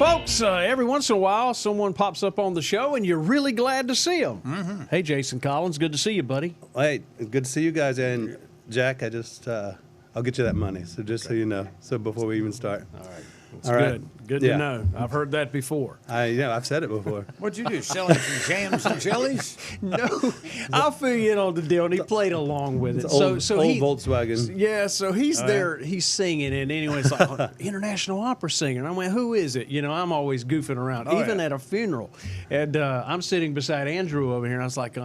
folks, every once in a while, someone pops up on the show, and you're really glad to see them. Mm-hmm. Hey, Jason Collins, good to see you, buddy. Hey, good to see you guys. And Jack, I'll get you that money. So just so you know, so before we even start. All right. It's good. Good to know. I've heard that before. I've said it before. What'd you do? Selling some jams and jellies? No, I'll fill you in on the deal. And he played along with it. Old Volkswagen. Yeah, so he's there. He's singing, and anyway, it's like international opera singer. And I went, who is it? You know, I'm always goofing around, even at a funeral. And I'm sitting beside Andrew over here, and I was like,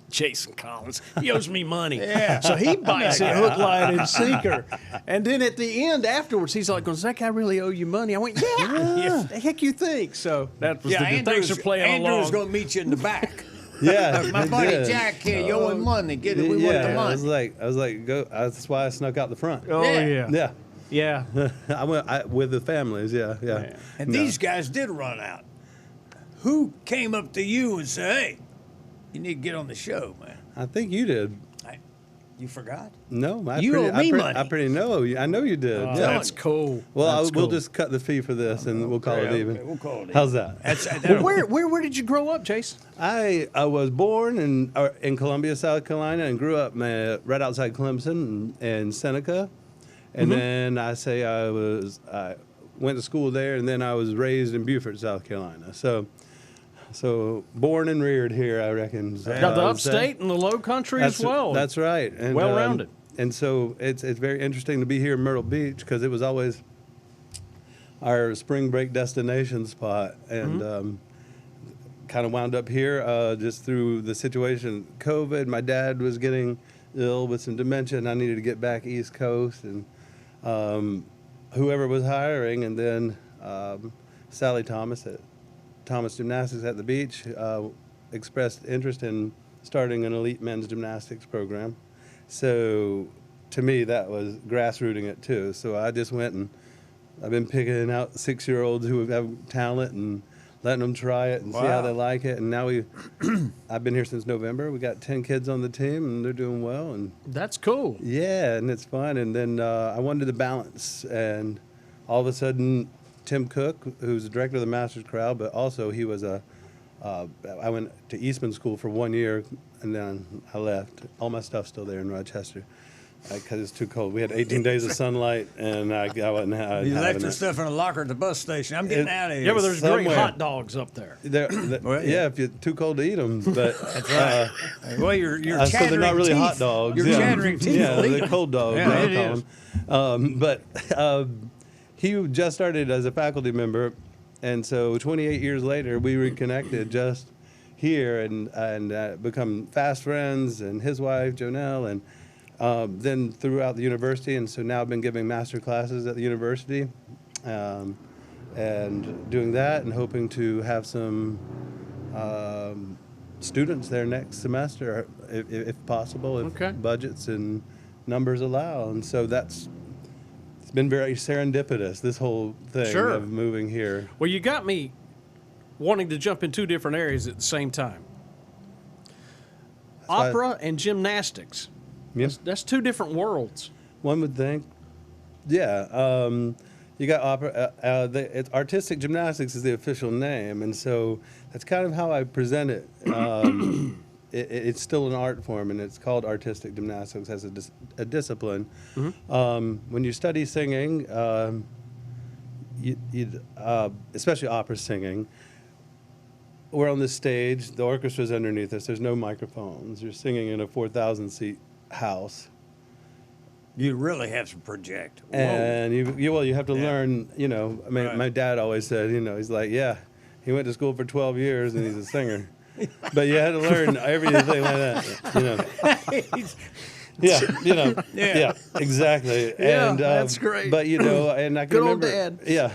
Jason Collins, he owes me money. Yeah. So he bites it hook, line, and sinker. And then at the end, afterwards, he's like, does that guy really owe you money? I went, yeah. The heck you think? So that was thanks for playing along. Andrew's going to meet you in the back. Yeah, My buddy Jack here, you owe him money. We want the money. I was like, go. That's why I snuck out the front. Oh, yeah. Yeah. I went with the families. Yeah. And these guys did run out. Who came up to you and said, hey, you need to get on the show, man? I think you did. You forgot? No, you owe me money. I pretty know. I know you did. Oh, that's cool. Well, we'll just cut the fee for this, and we'll call it even. Okay, we'll call it even. How's that? Well, where did you grow up, Jason? I was born in Columbia, South Carolina, and grew up right outside Clemson and Seneca. And then I went to school there, and then I was raised in Beaufort, South Carolina. So born and reared here, I reckon. Got the upstate and the low country as well. That's right. And, well-rounded. And so it's very interesting to be here in Myrtle Beach because it was always our spring break destination spot. And kind of wound up here just through the situation. COVID, my dad was getting ill with some dementia, and I needed to get back East Coast. And whoever was hiring, and then Sally Thomas at Thomas Gymnastics at the beach expressed interest in starting an elite men's gymnastics program. So to me, that was grassrooting it too. So I just went and I've been picking out 6-year-olds who have talent and letting them try it and see how they like it. And now I've been here since November. We got 10 kids on the team and they're doing well. And that's cool. Yeah, and it's fun. And then I wanted to balance, and all of a sudden, Tim Cook, who's the director of the Masters Crowd, but also he was I went to Eastman School for 1 year, and then I left. All my stuff's still there in Rochester because it's too cold. We had 18 days of sunlight, and I wasn't having You left your it. stuff in a locker at the bus station. I'm getting out of here. Yeah, but there's great Somewhere. hot dogs up there. Yeah, if you're too cold to eat them. But That's right. Well, you're chattering so they're not really teeth. hot dogs. You're chattering teeth. Yeah, they're cold dogs. Yeah, I it call is. them. He just started as a faculty member, and so 28 years later, we reconnected just here and become fast friends. And his wife, Jonelle, and then throughout the university. And so now I've been giving master classes at the university, and doing that, and hoping to have some students there next semester, if possible, if budgets and numbers allow. And so it's been very serendipitous, this whole thing of moving here. Well, you got me wanting to jump in two different areas at the same time. Opera and gymnastics. Yes. That's two different worlds. One would think. Yeah. You got opera. Artistic gymnastics is the official name, and so that's kind of how I present it. It's still an art form, and it's called artistic gymnastics as a discipline. When you study singing, especially opera singing, we're on this stage, the orchestra's underneath us, there's no microphones. You're singing in a 4,000-seat house. You really have to project. Whoa. And you have to learn, I mean, my dad always said, he's like, he went to school for 12 years and he's a singer. But you had to learn everything like that, Yeah, exactly. Yeah, And, that's great. But and I can Good old remember, Dad. yeah,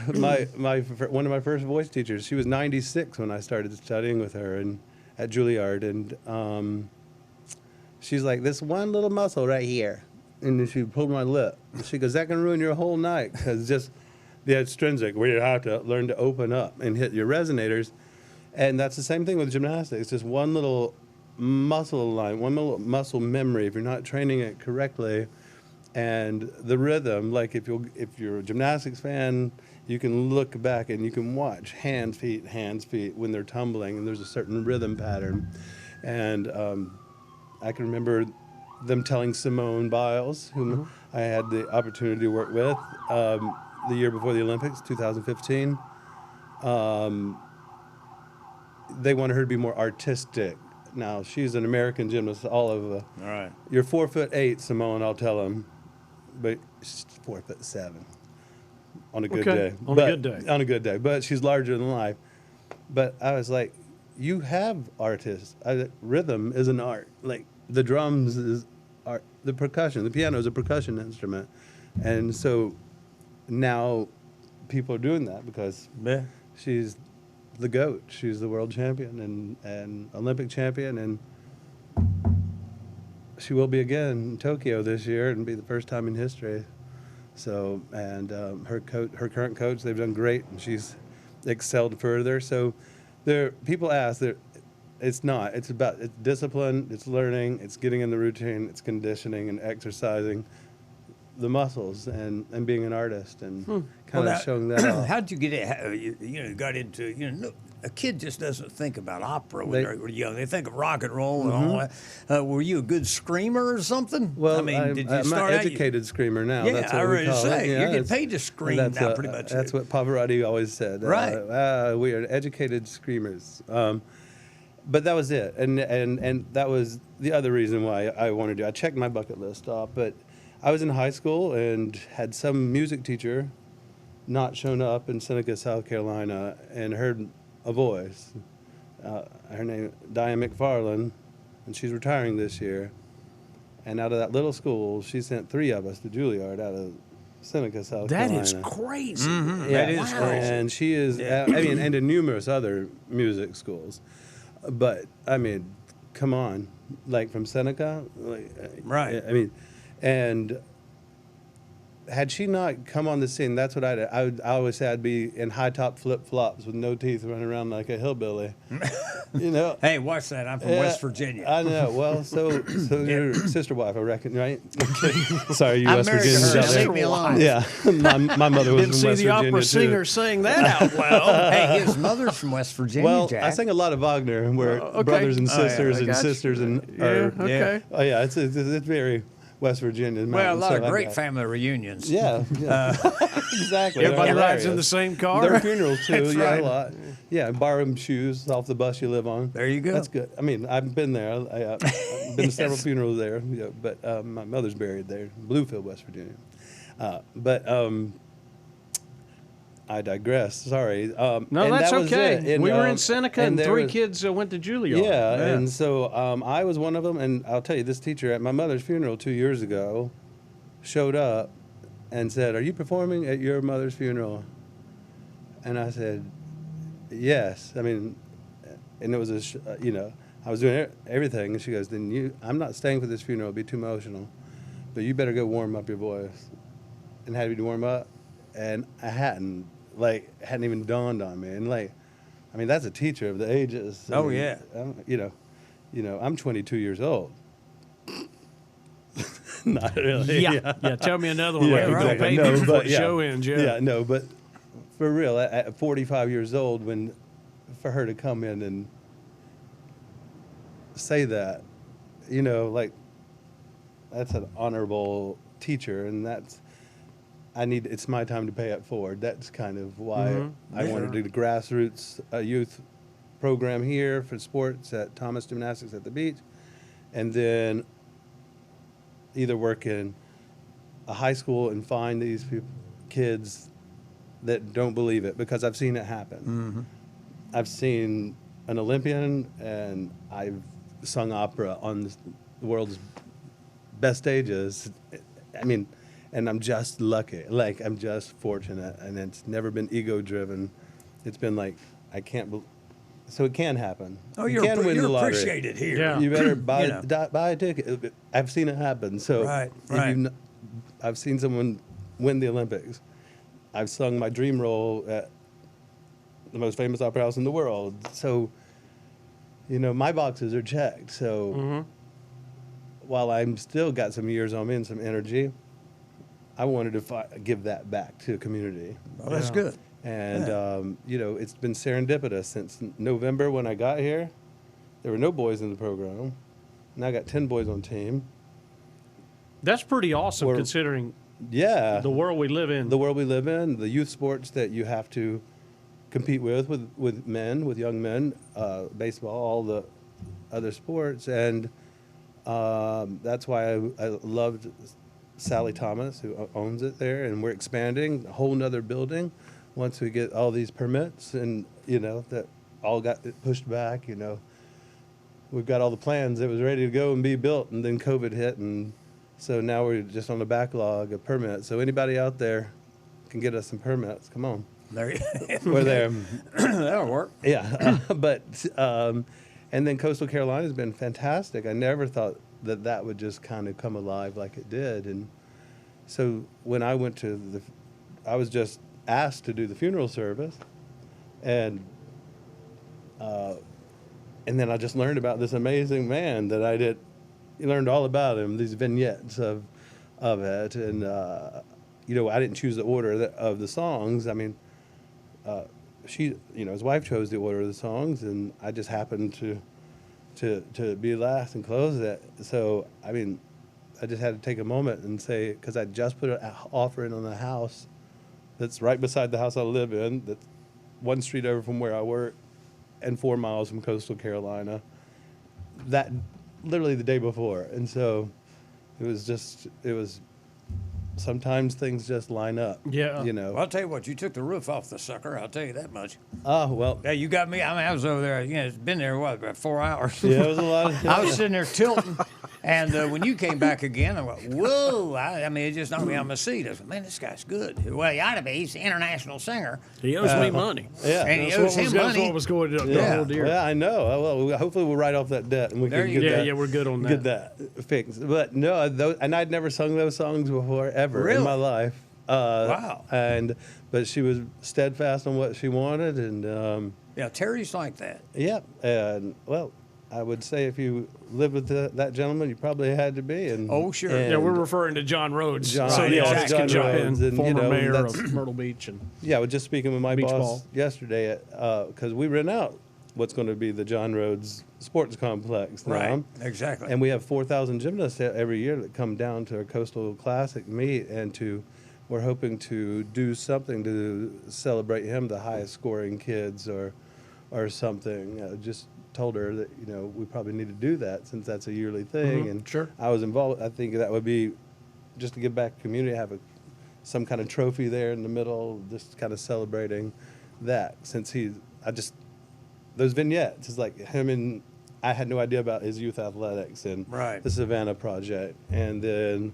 one of my first voice teachers. She was 96 when I started studying with her at Juilliard, and she's like, this one little muscle right here, and then she pulled my lip. She goes, that can ruin your whole night, because just the extrinsic, where you have to learn to open up and hit your resonators. And that's the same thing with gymnastics. Just one little muscle line, one little muscle memory. If you're not training it correctly, And the rhythm, like if you're a gymnastics fan, you can look back and you can watch hands, feet when they're tumbling, and there's a certain rhythm pattern. And I can remember them telling Simone Biles, whom I had the opportunity to work with the year before the Olympics, 2015. They wanted her to be more artistic. Now, she's an American gymnast, All right. you're 4'8", Simone, I'll tell them, but she's 4'7" on a good Okay, day. on a good day. On a good day, but she's larger than life. But I was like, you have artists. Rhythm is an art. Like the drums is art. The percussion, the piano is a percussion instrument, and so now people are doing that because Yeah. she's the GOAT. She's the world champion and Olympic champion, and she will be again in Tokyo this year and be the first time in history. So, and her current coach, they've done great, and she's excelled further. So, people ask, it's not. It's discipline, it's learning, it's getting in the routine, it's conditioning and exercising the muscles and being an artist and kind of showing that off. How'd you get it? You got into, a kid just doesn't think about opera when they're young. They think of rock and roll and all that. Were you a good screamer or something? Well, I mean, did you I'm start an out? educated screamer now. Yeah, that's I what we already call say. it. Yeah, You're getting it's- paid to scream that's now, pretty much. That's what Pavarotti always said. Right. We are educated screamers. But that was it, and that was the other reason why I wanted to. I checked my bucket list off, but I was in high school and had some music teacher not shown up in Seneca, South Carolina, and heard a voice. Her name Diane McFarland, and she's retiring this year. And out of that little school, she sent 3 of us to Juilliard out of Seneca, South That Carolina. is crazy. That is Wow. crazy. And she is, I mean, and to numerous other music schools. But, I mean, come on. Like from Seneca? Like, Right. I mean, and had she not come on the scene, that's what I always say I'd be in high top flip flops with no teeth running around like a hillbilly. Hey, watch that. I'm from West Virginia. I know. Well, so your sister wife, I reckon, right? Sorry, you I'm West married to Virginians her. out there. Leave me alone. Yeah, my mother was Didn't from see West the Virginia opera too. singer saying that out loud. Hey, his mother's from West Virginia, Well, Jack. I sang a lot of Wagner, where okay. brothers and Oh, yeah, sisters I and got you. sisters and Yeah, okay. oh yeah, it's very West Virginia. Well, a lot of great family. family reunions. Yeah, exactly. Everybody They're rides in the hilarious. same car. Their funerals too. That's yeah, right. a lot. Yeah, borrow shoes off the bus you live on. There you go. That's good. I mean, I've been there. I've been to several funerals there. Yeah, but my mother's buried there, Bluefield, West Virginia. I digress. Sorry. No, and that's that was okay. it. And, we were in Seneca, and there 3 was- kids went to Juilliard. Yeah, and so I was one of them. And I'll tell you, this teacher at my mother's funeral 2 years ago showed up and said, "Are you performing at your mother's funeral?" And I said, "Yes." I mean, and it was I was doing everything. And she goes, "Then I'm not staying for this funeral. It'll be too emotional. But you better go warm up your voice." And had me to warm up, and I hadn't even dawned on me. And I mean, that's a teacher of the ages. I Oh, mean, yeah. I'm 22 years old. Not really. Yeah. Tell me another one. Yeah, like you're going to exactly. pay No, me before but the yeah. show ends. Yeah, no, but for real, at 45 years old, for her to come in and say that, that's an honorable teacher, and it's my time to pay it forward. That's kind of why I wanted to do the grassroots youth program here for sports at Thomas Gymnastics at the beach, and then either work in a high school and find these kids that don't believe it, because I've seen it happen. I've seen an Olympian, and I've sung opera on the world's best stages. I mean, and I'm just lucky. I'm just fortunate, and it's never been ego-driven. It's been I can't believe. So it can happen. Oh, You you're can win the lottery. appreciated here. Yeah. You better buy You know. buy a ticket. I've seen it happen. So Right, if right. I've seen someone win the Olympics. I've sung my dream role at the most famous opera house in the world. So, my boxes are checked. So while I'm still got some years on me and some energy, I wanted to give that back to the community. Well, that's Yeah. good. And, you know, it's been serendipitous since November when I got here. There were no boys in the program. Now I got 10 boys on team. That's pretty awesome We're- considering Yeah. the world we live in. The world we live in, the youth sports that you have to compete with men, with young men, baseball, all the other sports. And that's why I loved Sally Thomas, who owns it there. And we're expanding a whole nother building once we get all these permits. And, you know, that all got pushed back, you know. We've got all the plans. It was ready to go and be built. And then COVID hit. And so now we're just on the backlog of permits. So anybody out there can get us some permits. Come on. There you We're there. That'll work. Yeah. And then Coastal Carolina has been fantastic. I never thought that would just kind of come alive like it did. And so when I went to I was just asked to do the funeral service. And then I just learned about this amazing man that you learned all about him, these vignettes of it. And, you know, I didn't choose the order of the songs. I mean, his wife chose the order of the songs, and I just happened to be last and close it. So, I mean, I just had to take a moment and say, because I just put an offer in on a house that's right beside the house I live in, that's one street over from where I work, and 4 miles from Coastal Carolina. That literally the day before. And so it was sometimes things just line up. Yeah. You know. Well, I'll tell you what, you took the roof off the sucker. I'll tell you that much. Oh, well. Yeah, you got me. I mean, I was over there. You know, it's been there about 4 hours. Yeah, it was a lot of I was sitting there tilting, and when you came back again, I went, "Whoa!" I mean, it just knocked me on my seat. I said, "Man, this guy's good." Well, he ought to be. He's an international singer. He owes me money. Yeah. And he That's owes him that's money. what was going to Yeah. hold dear. Yeah, I know. Well, hopefully we'll write off that debt and we There can you get go. that. Yeah, we're good on Get that fixed. But no, and I'd never sung those songs before ever Really? in my life. Wow. But she was steadfast on what she wanted, and Yeah, Terry's like that. yeah, and well, I would say if you lived with that gentleman, you probably had to be. And Oh, sure. and, Yeah, we're referring to John Rhodes, John- so the yeah, audience John can jump Rhodes, in. and, Former you know, mayor that's- of Myrtle Beach, and Yeah, I was just speaking with my Beach boss ball. yesterday because we rent out what's going to be the John Rhodes Sports Complex now. Right. Exactly. And we have 4,000 gymnasts every year that come down to our Coastal Classic meet, and we're hoping to do something to celebrate him, the highest scoring kids or something. Just told her that, you know, we probably need to do that since that's a yearly thing. Mhm, And sure. I was involved. I think that would be just to give back to the community, have some kind of trophy there in the middle, just kind of celebrating that. Since those vignettes, it's like him, and I had no idea about his youth athletics and Right. the Savannah Project, and then,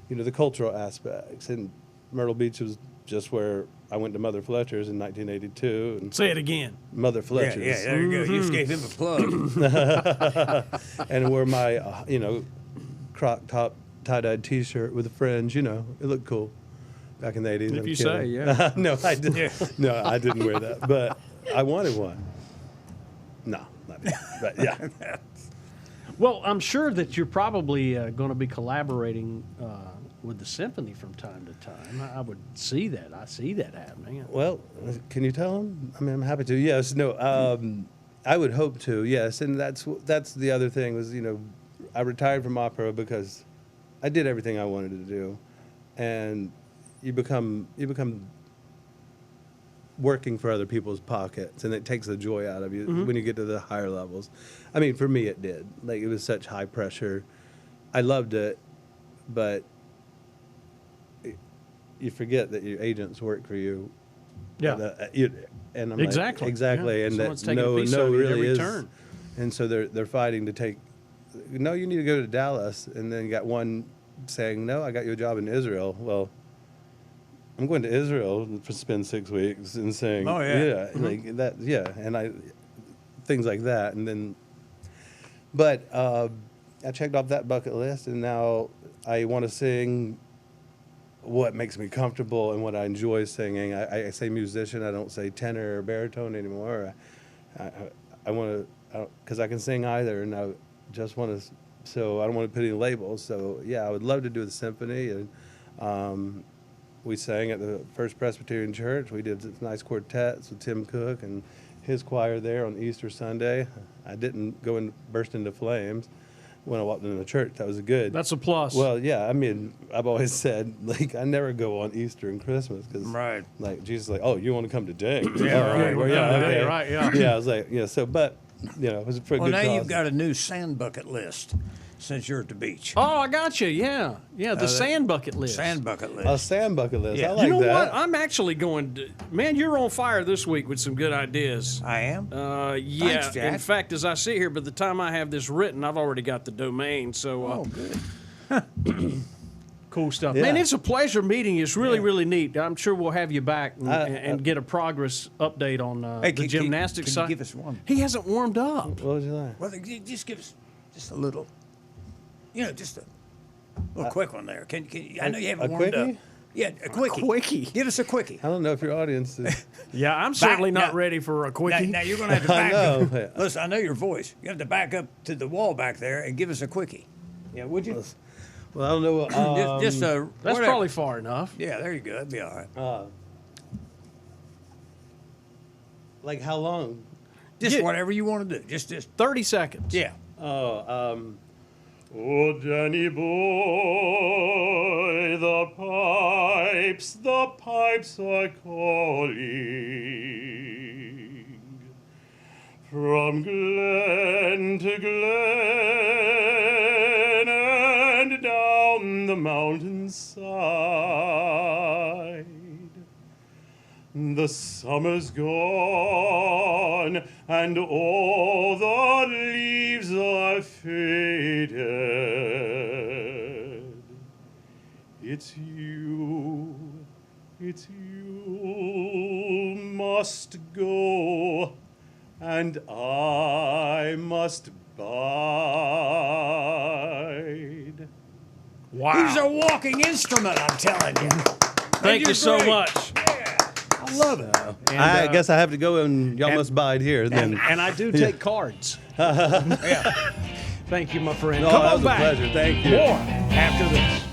you know, the cultural aspects. And Myrtle Beach was just where I went to Mother Fletcher's in 1982, and say it again. Mother yeah, Fletcher's. yeah, there you go. You just gave him a plug. And wore my, croc top tie-dyed T-shirt with a fringe. You know, it looked cool back in the 80s. If I'm you kidding. say, yeah. No, I didn't. Yeah. No, I didn't wear that, but I wanted one. No, not me. But yeah. Well, I'm sure that you're probably going to be collaborating with the symphony from time to time. I would see that. I see that happening. Well, can you tell him? I mean, I'm happy to. Yes, no. I would hope to. Yes, and that's the other thing was, you know, I retired from opera because I did everything I wanted to do, and you become working for other people's pockets, and it takes the joy out of you when you get to the higher levels. I mean, for me, it did. Like, it was such high pressure. I loved it, but you forget that your agents work for you. Yeah. And I'm Exactly. like, exactly, Yeah. and Someone's that taking a no piece of you at really every is. turn. And so they're fighting to take. No, you need to go to Dallas, and then you got one saying, "No, I got you a job in Israel." Well, I'm going to Israel to spend 6 weeks and saying, Oh, yeah. yeah, like that, yeah, and things like that, and then, but I checked off that bucket list, and now I want to sing what makes me comfortable and what I enjoy singing. I say musician, I don't say tenor or baritone anymore. I want to, because I can sing either, and I just want to, so I don't want to put any labels. So yeah, I would love to do the symphony, and we sang at the First Presbyterian Church. We did some nice quartets with Tim Cook and his choir there on Easter Sunday. I didn't go and burst into flames when I walked into the church. That was good. That's a plus. Well, yeah. I mean, I've always said, like, I never go on Easter and Christmas because, Right. like, Jesus is like, oh, you want to come today? Yeah, All right. well, Yeah, okay. right, yeah. Yeah, I was like, yeah. So, but it was a pretty Well, good. now cause. you've got a new sand bucket list since you're at the beach. Oh, I got you. Yeah, yeah. The sand bucket list. Sand bucket list. a sand bucket list. Yeah. I You like You know that. what? I'm actually going to. Man, you're on fire this week with some good ideas. I am. Yeah. Thanks, Jack. In fact, as I sit here, by the time I have this written, I've already got the domain. So Oh, good. cool stuff. Yeah. Man, it's a pleasure meeting you. It's really, really neat. I'm sure we'll have you back and I- get a progress update on Hey, the gymnastics can side. you give us one? He hasn't warmed up. What would you like? Well, just give us just a little. Just a little quick one there. Can I know you haven't a warmed up. quickie? Yeah, a quickie. Quickie. Give us a quickie. I don't know if your audience is. Yeah, I'm certainly not now- ready for a Now, quickie. now you're going to have to I back know. up. Listen, I know your voice. You have to back up to the wall back there and give us a quickie. Yeah, would you? Well, I don't know. Just That's whatever. probably far enough. Yeah, there you go. That'd be all right. like how long? Just Yeah. whatever you want to do. Just 30 seconds. yeah. Oh, Danny boy, the pipes are calling from glen to glen and down the mountainside. The summer's gone and all the leaves are faded. It's you must go and I must bide. Wow. He's a walking instrument, I'm telling you. Thank you you're so great. much. I love it. And, I guess I have to go and y'all must bide here then. And I do take cards. Yeah. Thank you, my friend. No, Come that on was a back. pleasure. Thank you. More after this.